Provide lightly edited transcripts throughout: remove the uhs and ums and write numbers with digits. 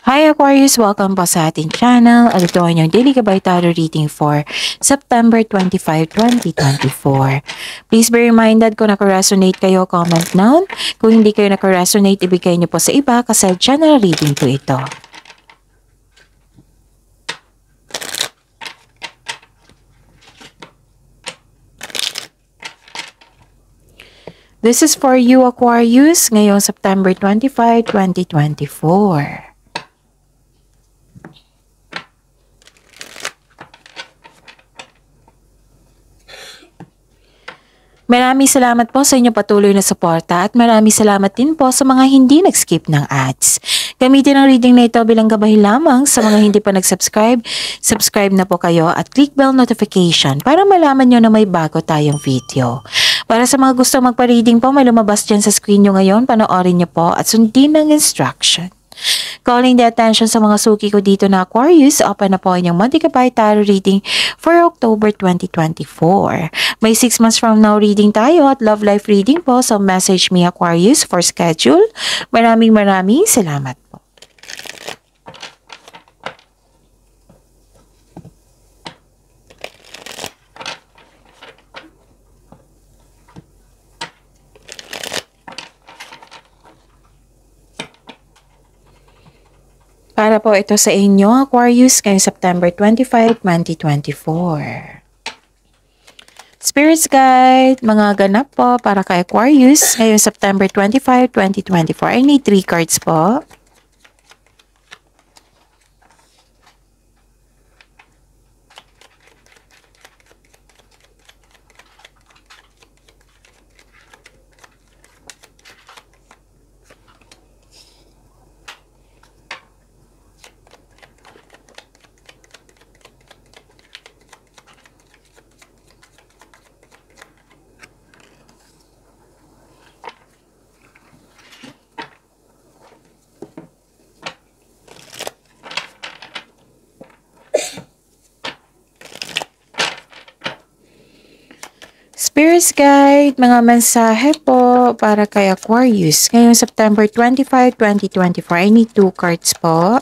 Hi Aquarius! Welcome po sa ating channel. Ito ang inyong daily gabay tarot reading for September 25, 2024. Please be reminded kung naka-resonate kayo, comment down. Kung hindi kayo naka-resonate, ibigay niyo po sa iba kasi channel reading po ito. This is for you Aquarius ngayong September 25, 2024. Maraming salamat po sa inyong patuloy na suporta at maraming salamat din po sa mga hindi nag-skip ng ads. Gamitin ang reading na ito bilang gabay lamang sa mga hindi pa nag-subscribe. Subscribe na po kayo at click bell notification para malaman nyo na may bago tayong video. Para sa mga gusto magpa-reading po, may lumabas dyan sa screen nyo ngayon. Panoorin nyo po at sundin ang instruction. Calling the attention sa mga suki ko dito na Aquarius, open na po inyong Monthly Gabay Tarot reading for October 2024. May 6 months from now reading tayo at love life reading po, so message me Aquarius for schedule. Maraming salamat po. Para po ito sa inyo, Aquarius, ngayong September 25, 2024. Spirits Guide, mga ganap po para kay Aquarius, ngayong September 25, 2024. I need 3 cards po. Spirits Guide, mga mensahe po para kay Aquarius ngayong September 25, 2024. I need 2 cards po.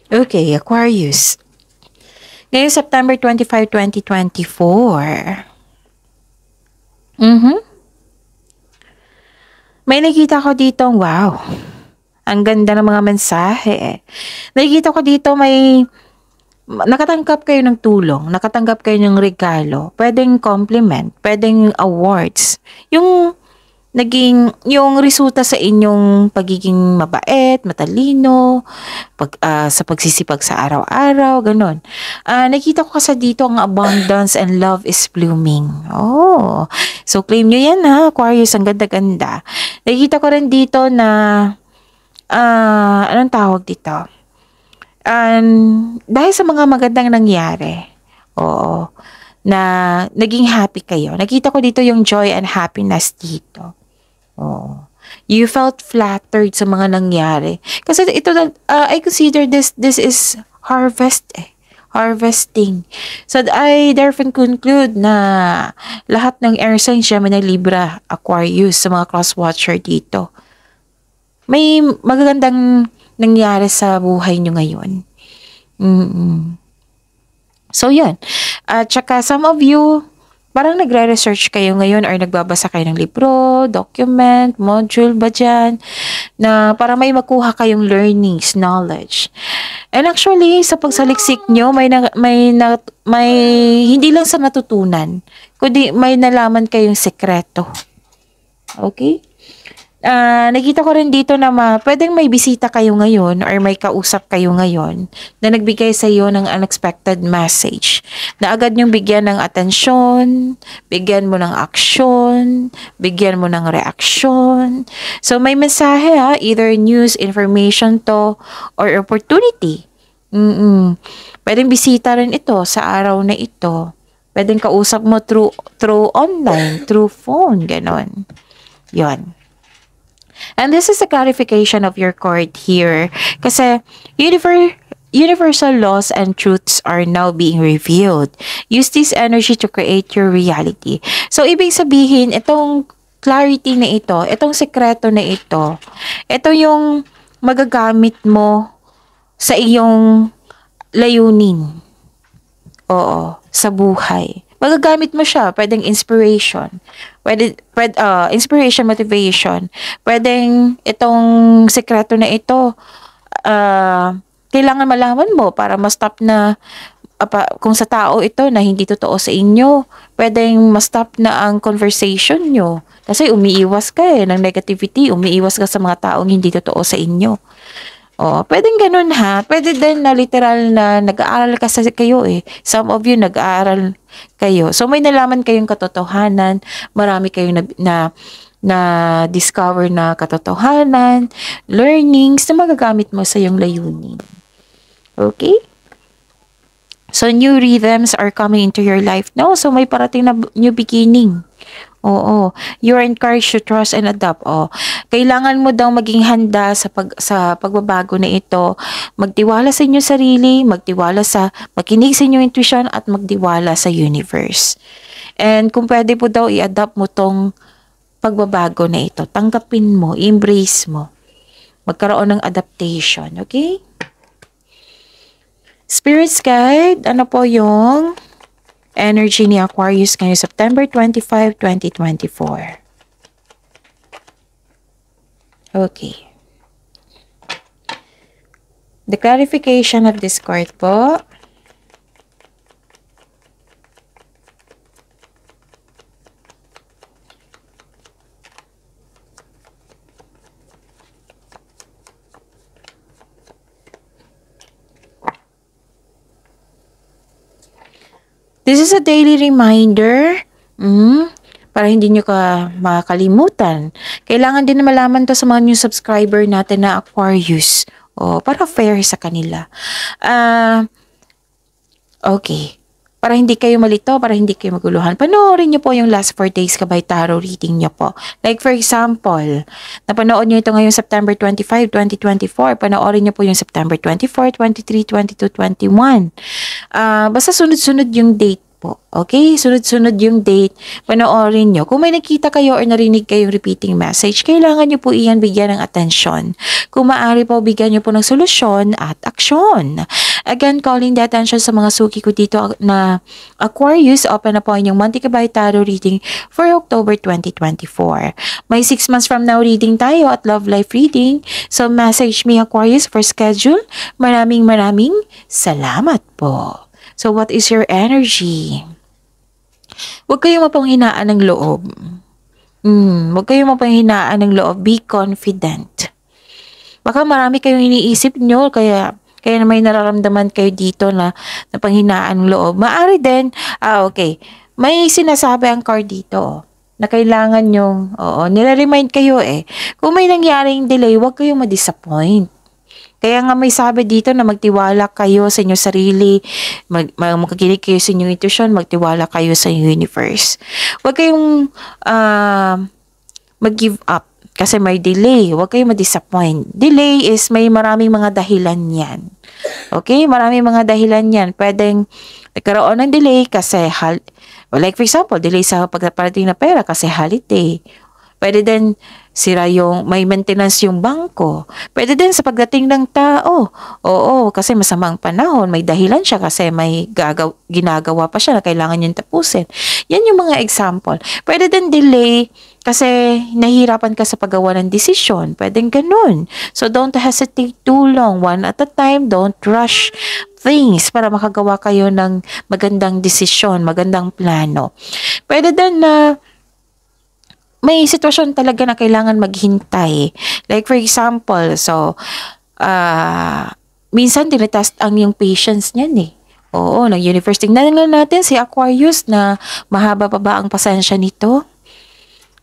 Okay, Aquarius. Ngayong September 25, 2024. May nakita ko dito, wow. Ang ganda ng mga mensahe. Nakikita ko dito nakatanggap kayo ng tulong, nakatanggap kayo ng regalo, pwedeng compliment, pwedeng awards. Yung resulta sa inyong pagiging mabait, matalino, sa pagsisipag sa araw-araw, ganun. Nakita ko kasi dito ang abundance and love is blooming. Oh, so claim nyo yan ha, Aquarius, ang ganda-ganda. Nakita ko rin dito na, anong tawag dito? Dahil sa mga magandang nangyari, oo, na naging happy kayo. Nakita ko dito yung joy and happiness dito. Oh, you felt flattered sa mga nangyari. Kasi ito, I consider this is harvest harvesting. So, I therefore conclude na lahat ng air signs, Gemini, Libra, Aquarius, sa mga cross-watcher dito, may magagandang nangyari sa buhay nyo ngayon. So, yun. At saka, some of you, parang nagre-research kayo ngayon or nagbabasa kayo ng libro, document, module ba dyan, na para may makuha kayong learnings, knowledge. And actually, sa pagsaliksik nyo, may hindi lang sa natutunan, kundi may nalaman kayong sekreto. Okay? Nakita ko rin dito na pwedeng may bisita kayo ngayon or may kausap kayo ngayon na nagbigay sa iyo ng unexpected message na agad niyong bigyan ng atensyon, bigyan mo ng aksyon, bigyan mo ng reaksyon. So may mensahe either news, information to, or opportunity. Pwedeng bisita rin ito sa araw na ito. Pwedeng kausap mo through online, through phone, ganon. Yon. And this is a clarification of your card here. Kasi universal laws and truths are now being revealed. Use this energy to create your reality. So, ibig sabihin, itong clarity na ito, itong sekreto na ito yung magagamit mo sa iyong layunin. Oo, sa buhay. Magagamit mo siya, pwedeng inspiration, inspiration, motivation, pwedeng itong sekreto na ito, kailangan malaman mo para ma-stop na, kung sa tao ito na hindi totoo sa inyo, pwedeng ma-stop na ang conversation nyo. Kasi umiiwas ka ng negativity, umiiwas ka sa mga taong hindi totoo sa inyo. Oh, pwedeng ganun ha. Pwede din na literal na nag-aaral kasi kayo eh. Some of you nag-aaral kayo. So may nalaman kayong katotohanan, marami kayong na discover na katotohanan, learnings na magagamit mo sa iyong layunin. Okay? So new rhythms are coming into your life now. So may parating na new beginning. Oo. You're encouraged to trust and adapt. Kailangan mo daw maging handa sa pagbabago na ito. Magtiwala sa inyong sarili, makinig sa inyong intuition at magtiwala sa universe. And kung pwede po daw, i-adapt mo tong pagbabago na ito. Tanggapin mo, embrace mo. Magkaroon ng adaptation. Okay? Spirits guide, ano po yung energy ni Aquarius ngayong September 25, 2024. Okay. The clarification of this card po. This is a daily reminder. Para hindi nyo ka makalimutan. Kailangan din na malaman to sa mga new subscriber natin na Aquarius. Para fair sa kanila. Okay. Para hindi kayo malito, para hindi kayo maguluhan. Panoorin nyo po yung last 4 days kabay tarot reading nyo po. Like for example, napanood nyo ito ngayong September 25, 2024. Panoorin nyo po yung September 24, 23, 22, 21. Basta sunod-sunod yung date po. Okay? Sunod-sunod yung date. Panoorin nyo. Kung may nakita kayo or narinig kayong repeating message, kailangan nyo po iyan bigyan ng atensyon. Kung maaari po, bigyan nyo po ng solusyon at aksyon. Again, calling the attention sa mga suki ko dito na Aquarius, open na po inyong Monthly Kabay Tarot reading for October 2024. May 6 months from now reading tayo at love life reading. So message me Aquarius for schedule. Maraming salamat po. So what is your energy? Huwag kayong mapanghinaan ng loob. Huwag kayong mapanghinaan ng loob. Be confident. Baka marami kayong iniisip nyo, kaya na may nararamdaman kayo dito na panghinaan ng loob. Maari din, okay, may sinasabi ang card dito na kailangan nyong, nire-remind kayo kung may nangyaring delay, huwag kayong ma-disappoint. Kaya nga may sabi dito na magtiwala kayo sa inyong sarili, magkakinig kayo sa inyong intuition, magtiwala kayo sa universe. Huwag kayong mag-give up kasi may delay. Huwag kayong ma-disappoint. Delay is may maraming mga dahilan yan. Okay? Maraming mga dahilan yan. Pwedeng nagkaroon ng delay kasi, like for example, delay sa pagparating na pera kasi holiday. Pwede din may maintenance yung bangko. Pwede din sa pagdating ng tao. Oo, kasi masamang panahon. May dahilan siya kasi may ginagawa pa siya na kailangan niyang tapusin. Yan yung mga example. Pwede din delay kasi nahihirapan ka sa paggawa ng desisyon. Pwedeng ganun. So, don't hesitate too long. One at a time. Don't rush things para makagawa kayo ng magandang desisyon, magandang plano. Pwede din na may sitwasyon talaga na kailangan maghintay. Like for example, so, minsan tinetest ang yung patience niyan Oo, nag-universe. Tingnan natin si Aquarius na mahaba pa ba ang pasensya nito?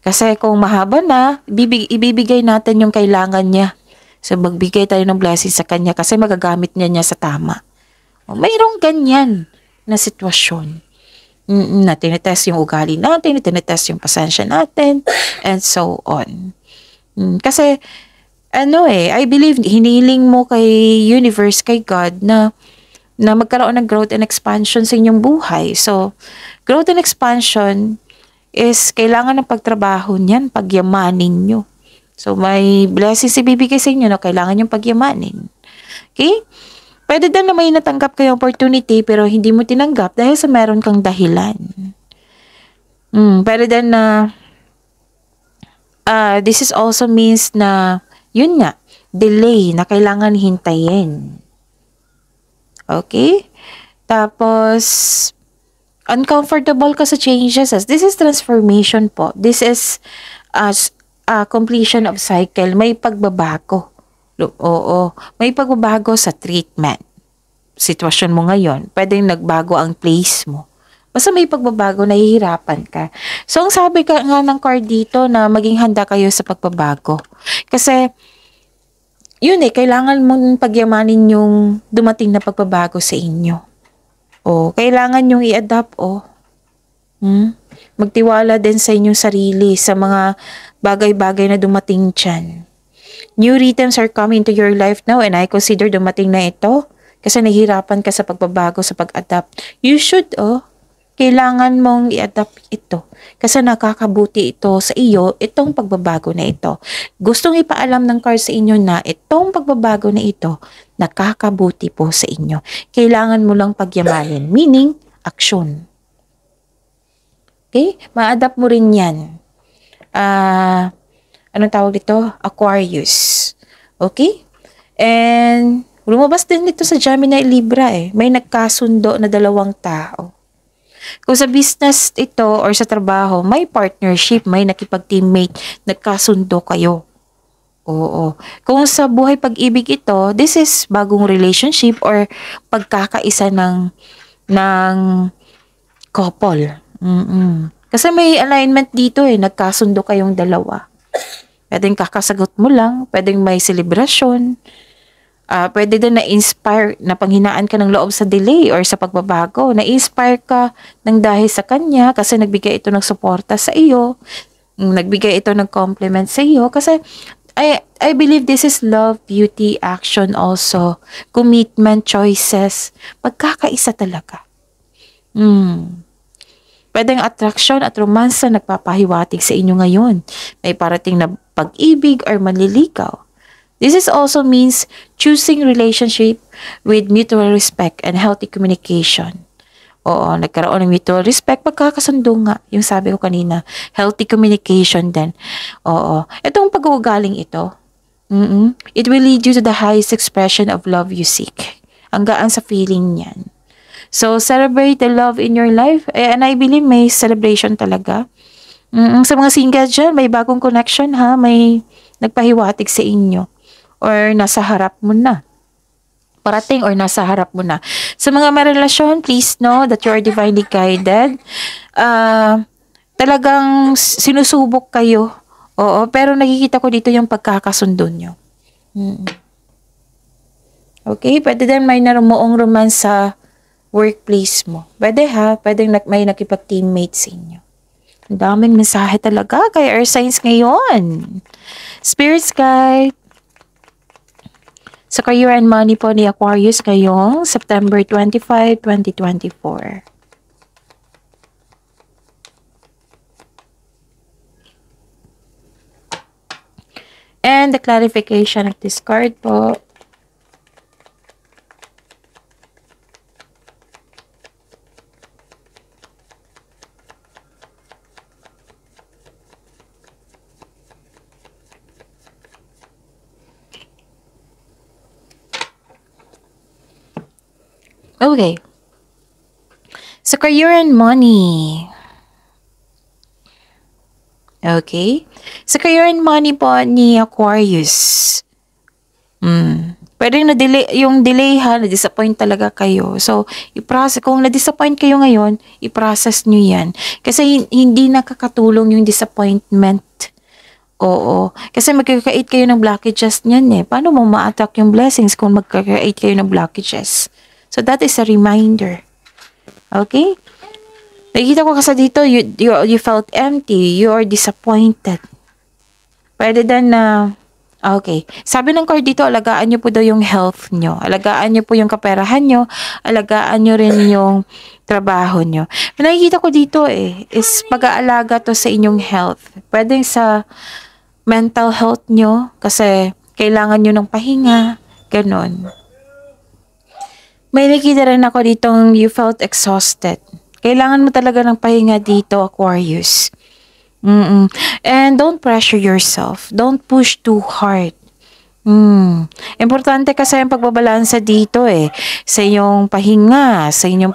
Kasi kung mahaba na, ibibigay natin yung kailangan niya. So, magbigay tayo ng blessing sa kanya kasi magagamit niya sa tama. Mayroong ganyan na sitwasyon. Na tinetest yung ugali natin, tinetest yung pasensya natin, and so on. Kasi, I believe, hiniling mo kay universe, kay God, na magkaroon ng growth and expansion sa inyong buhay. So, growth and expansion is kailangan ng pagtrabaho niyan, pagyamanin nyo. So, may blessings ibibigay sa inyo na kailangan yung pagyamanin. Okay? Pwede din na may natanggap kayong opportunity pero hindi mo tinanggap dahil sa meron kang dahilan. Pwede din na this is also means na yun nga, delay na kailangan hintayin. Okay? Tapos, uncomfortable ka sa changes. This is transformation po. This is completion of cycle. May pagbabago. Oo. May pagbabago sa treatment. Sitwasyon mo ngayon. Pwedeng nagbago ang place mo. Basta may pagbabago, nahihirapan ka. So, ang sabi ka nga ng card dito na maging handa kayo sa pagbabago. Kasi, yun kailangan mong pagyamanin yung dumating na pagbabago sa inyo. Kailangan yung i-adapt, Magtiwala din sa inyong sarili sa mga bagay-bagay na dumating dyan. New rhythms are coming to your life now and I consider dumating na ito kasi nahihirapan ka sa pagbabago, sa pag-adapt. You should, kailangan mong i-adapt ito kasi nakakabuti ito sa iyo, itong pagbabago na ito. Gustong ipaalam ng card sa inyo na itong pagbabago na ito, nakakabuti po sa inyo. Kailangan mo lang pagyamanin, meaning, action. Okay? Ma-adapt mo rin yan. Anong tawag dito? Aquarius. Okay? And, lumabas din dito sa Gemini Libra May nagkasundo na 2 tao. Kung sa business ito or sa trabaho, may partnership, may nakipag-teammate, nagkasundo kayo. Oo. Kung sa buhay pag-ibig ito, this is bagong relationship or pagkakaisa ng couple. Kasi may alignment dito nagkasundo kayong 2. Pwedeng kakasagot mo lang, pwedeng may celebration, pwede din na-inspire, na panghinaan ka ng loob sa delay or sa pagbabago. Na-inspire ka ng dahil sa kanya kasi nagbigay ito ng suporta sa iyo, nagbigay ito ng compliment sa iyo. Kasi I believe this is love, beauty, action also, commitment, choices. Pagkakaisa talaga. Pwedeng attraction at romansa nagpapahiwatig sa inyo ngayon. May parating na pag-ibig or manliligaw. This is also means choosing relationship with mutual respect and healthy communication. Oo, nagkaroon ng mutual respect, pagkakasundo nga, yung sabi ko kanina, healthy communication din. Oo, itong pag-uugaling ito, it will lead you to the highest expression of love you seek. Ang gaan sa feeling niyan. So, celebrate the love in your life. And I believe may celebration talaga. Sa mga single dyan, may bagong connection may nagpahiwatig sa inyo. Or nasa harap mo na. Parating or nasa harap mo na. Sa mga marelasyon, please know that you are divinely guided. Talagang sinusubok kayo. Oo, pero nakikita ko dito yung pagkakasundo nyo. Okay, pwede din may naromoong romance sa workplace mo. Pwede pwedeng may nakipag-teammate sa inyo. Ang daming mensahe talaga kay Earth Signs ngayon. Spirits Guide. Sa career and money po ni Aquarius ngayong September 25, 2024. And the clarification of this card po. Okay. So, career and money. Okay. Sa career and money po ni Aquarius. Pwedeng na-delay, yung delay na-disappoint talaga kayo. So, kung na-disappoint kayo ngayon, i-process nyo yan. Kasi hindi nakakatulong yung disappointment. Oo. Kasi magkaka-create kayo ng blockages niyan Paano mo ma-attack yung blessings kung magkaka-create kayo ng blockages? So, that is a reminder. Okay? Nakikita ko kasi dito, you felt empty. You are disappointed. Pwede din na, okay. Sabi ng card dito, alagaan nyo po daw yung health nyo. Alagaan nyo po yung kaperahan nyo. Alagaan nyo rin yung trabaho nyo. Nakikita ko dito is pag-aalaga to sa inyong health. Pwede sa mental health nyo kasi kailangan nyo ng pahinga. Ganon. May nakita rin ako ditong you felt exhausted. Kailangan mo talaga ng pahinga dito, Aquarius. And don't pressure yourself. Don't push too hard. Importante kasi ang pagbabalansa dito sa inyong pahinga, sa inyong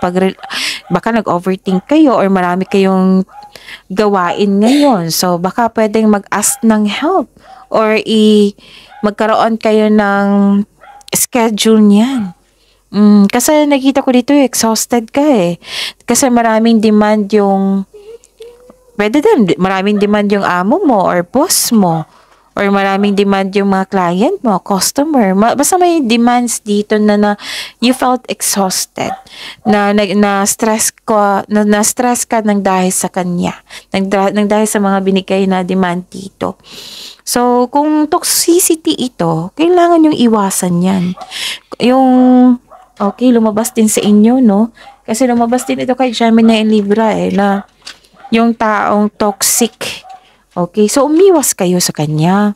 baka nag-overthink kayo or marami kayong gawain ngayon. So, baka pwedeng mag-ask ng help or magkaroon kayo ng schedule niyan. Kasi nakita ko dito exhausted ka Kasi maraming demand yung pwede din, maraming demand yung amo mo or boss mo. Or maraming demand yung mga client mo, customer. Basta may demands dito na you felt exhausted. Na stress ka nang dahil sa kanya. Nang dahil sa mga binigay na demand dito. So, kung toxicity ito, kailangan yung iwasan yan. Okay, lumabas din sa inyo, no? Kasi lumabas din ito kay Gemini and Libra na yung taong toxic. Okay, so umiwas kayo sa kanya.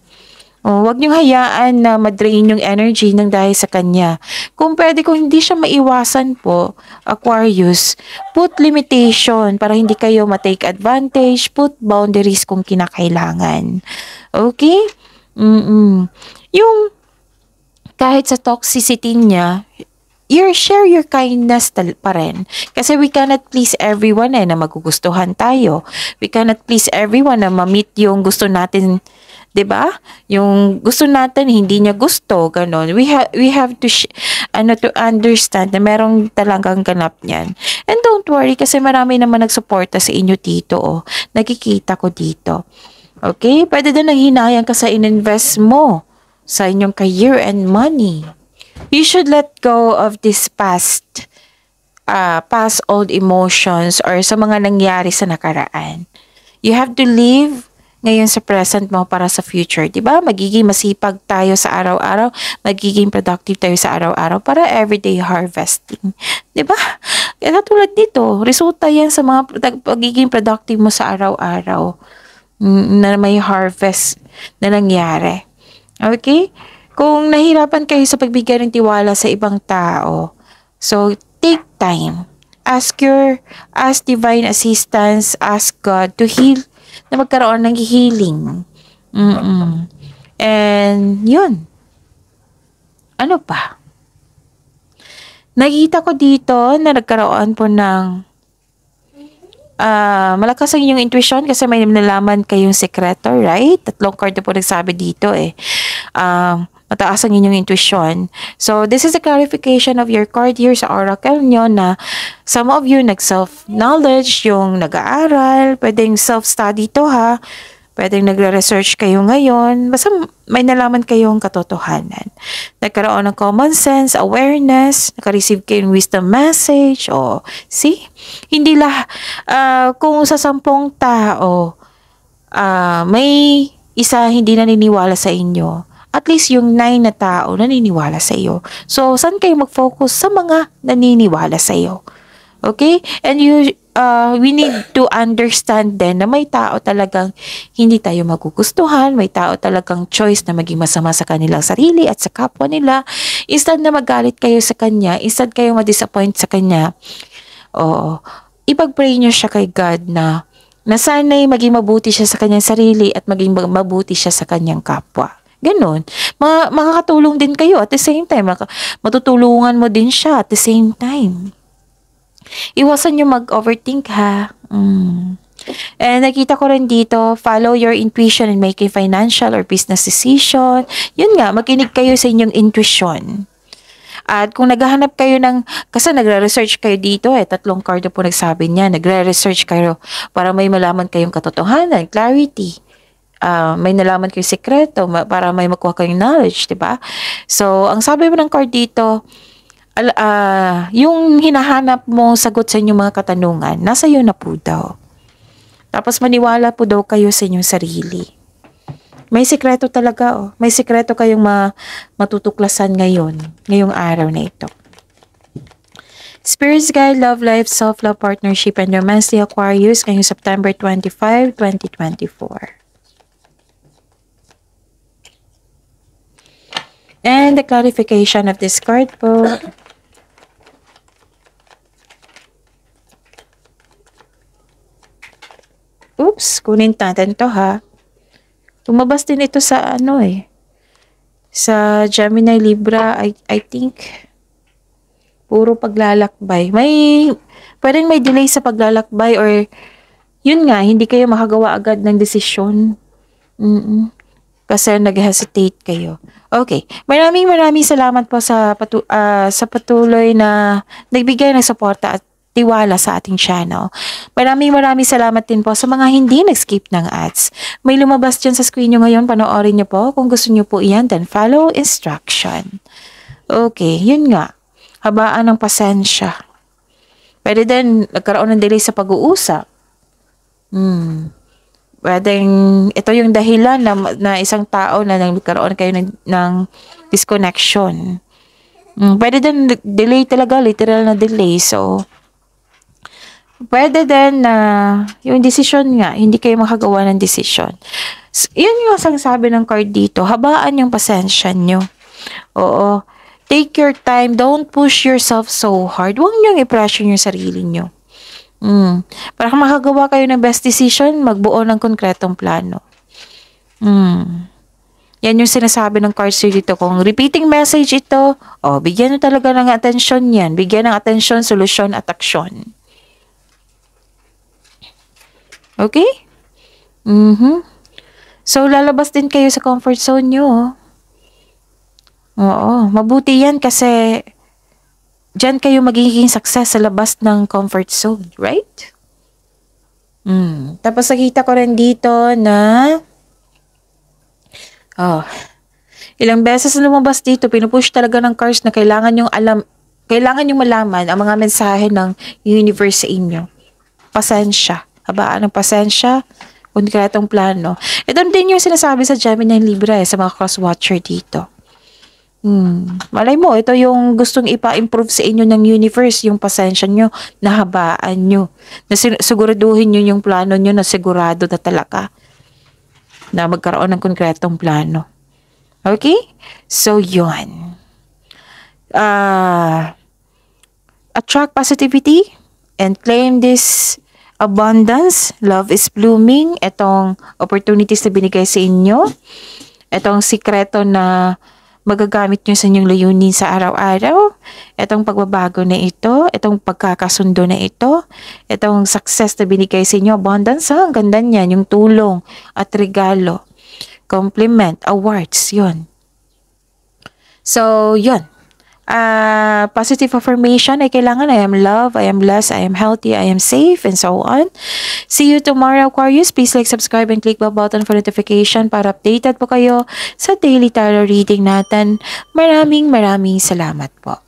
Huwag niyong hayaan na madrain yung energy ng dahil sa kanya. Kung hindi siya maiwasan po, Aquarius, put limitation para hindi kayo ma-take advantage, put boundaries kung kinakailangan. Okay? Yung kahit sa toxicity niya, share your kindness pa rin. Kasi we cannot please everyone na magugustuhan tayo. We cannot please everyone na ma-meet yung gusto natin, 'di ba? Yung gusto natin hindi niya gusto, ganon. We have to to understand na merong talagang ganap niyan. And don't worry kasi marami naman nagsuporta sa inyo dito, Nakikita ko dito. Okay? Pwede din nanghinayang ka sa ininvest mo sa inyong career and money. You should let go of this past old emotions or sa mga nangyari sa nakaraan. You have to live ngayon sa present mo para sa future. Diba? Magiging masipag tayo sa araw-araw. Magiging productive tayo sa araw-araw para everyday harvesting. Diba? Kaya tulad dito, resulta yan sa mga pagiging productive mo sa araw-araw na may harvest na nangyari. Okay? Kung nahirapan kayo sa pagbigay ng tiwala sa ibang tao, so take time. Ask divine assistance, ask God to heal, na magkaroon ng healing. And yun. Ano pa? Nakita ko dito na nagkaroon po ng malakas ang inyong intuition kasi may nalaman kayong sekreto, right? 3 card na po nagsabi dito mataas ang inyong intuition. So, this is a clarification of your card here sa oracle nyo na some of you nag-self-knowledge, yung nag-aaral, pwedeng self-study to pwedeng nagre-research kayo ngayon, basta may nalaman kayong katotohanan. Nagkaroon ng common sense, awareness, naka-receive kayo ng wisdom message, see? Hindi kung sa 10 tao, may isa hindi naniniwala sa inyo, at least yung 9 na tao naniniwala sa iyo. So, saan kayo mag-focus? Sa mga naniniwala sa iyo. Okay? And we need to understand din na may tao talagang hindi tayo magugustuhan, may tao talagang choice na maging masama sa kanilang sarili at sa kapwa nila. Instead na magalit kayo sa kanya, instead kayo ma-disappoint sa kanya, ipag-pray nyo siya kay God na sana'y maging mabuti siya sa kanyang sarili at maging mabuti siya sa kanyang kapwa. Ganon. Makakatulong din kayo at the same time. Matutulungan mo din siya at the same time. Iwasan nyo mag-overthink And nakita ko rin dito, follow your intuition in making financial or business decision. Yun nga, makinig kayo sa inyong intuition. At kung naghahanap kayo kasi nagre-research kayo dito 3 card na po nagsabi niya, nagre-research kayo para may malaman kayong katotohanan, clarity. May nalaman kayong sekreto para may makuha kayong knowledge, diba? So, ang sabi mo ng card dito, yung hinahanap mong sagot sa inyong mga katanungan, nasa iyo na po daw. Tapos maniwala po daw kayo sa inyong sarili. May sikreto talaga, oh. May sikreto kayong matutuklasan ngayong araw na ito. Spirits Guide, Love Life, Self-Love, Partnership, and Romancely Aquarius ngayong September 25, 2024. And the clarification of this card po. Oops, kunin natin to ha. Lumabas din ito sa sa Gemini Libra, I think. Puro paglalakbay. Pwedeng may delay sa paglalakbay or yun nga, hindi kayo makagawa agad ng desisyon. Kasi nag-hesitate kayo. Okay. Maraming salamat po sa patuloy na nagbigay ng suporta at tiwala sa ating channel. Maraming salamat din po sa mga hindi nag-skip ng ads. May lumabas dyan sa screen nyo ngayon. Panoorin nyo po. Kung gusto nyo po iyan, then follow instruction. Okay. Yun nga. Habaan ng pasensya. Pwede din nagkaroon ng delay sa pag-uusap. Pwedeng ito yung dahilan na isang tao na nagkaroon kayo ng disconnection. Pwede din delay talaga, literal na delay. So, pwede din na yung decision nga, hindi kayo makagawa ng decision. So, yun yung sabi ng card dito. Habaan yung pasensya nyo. Oo. Take your time. Don't push yourself so hard. Huwag nyo i-pressure yung sarili nyo. Para makagawa kayo ng best decision, magbuo ng konkretong plano. Yan yung sinasabi ng cards dito. Kung repeating message ito, bigyan nyo talaga ng atensyon yan. Bigyan ng atensyon, solusyon at aksyon. Okay? So, lalabas din kayo sa comfort zone nyo. Oo, mabuti yan kasi diyan kayo magiging success sa labas ng comfort zone, right? Tapos nakita ko rin dito na ilang beses na lumabas dito, pinupush talaga ng cards na kailangan yung malaman ang mga mensahe ng universe sa inyo. Pasensya, habaan ng pasensya, konkretong plano. Ito din yung sinasabi sa Gemini Libra sa mga cross-watcher dito. Malay mo, ito yung gustong ipa-improve sa inyo ng universe, yung pasensya nyo, nahabaan nyo, na siguraduhin nyo yung plano nyo na sigurado na talaga na magkaroon ng konkretong plano. Okay? So, yun. Attract positivity and claim this abundance. Love is blooming. Itong opportunities na binigay sa inyo. Itong sikreto na magagamit nyo sa inyong layunin sa araw-araw. Itong pagbabago na ito, itong pagkakasundo na ito, itong success na binigay sa inyo, abundance, ang ganda niyan, yung tulong at regalo, compliment, awards, yun. So, yun. Positive affirmation ay kailangan, I am loved, I am blessed, I am healthy, I am safe, and so on. See you tomorrow, Aquarius. Please like, subscribe, and click the button for notification para updated po kayo sa daily tarot reading natin. Maraming salamat po.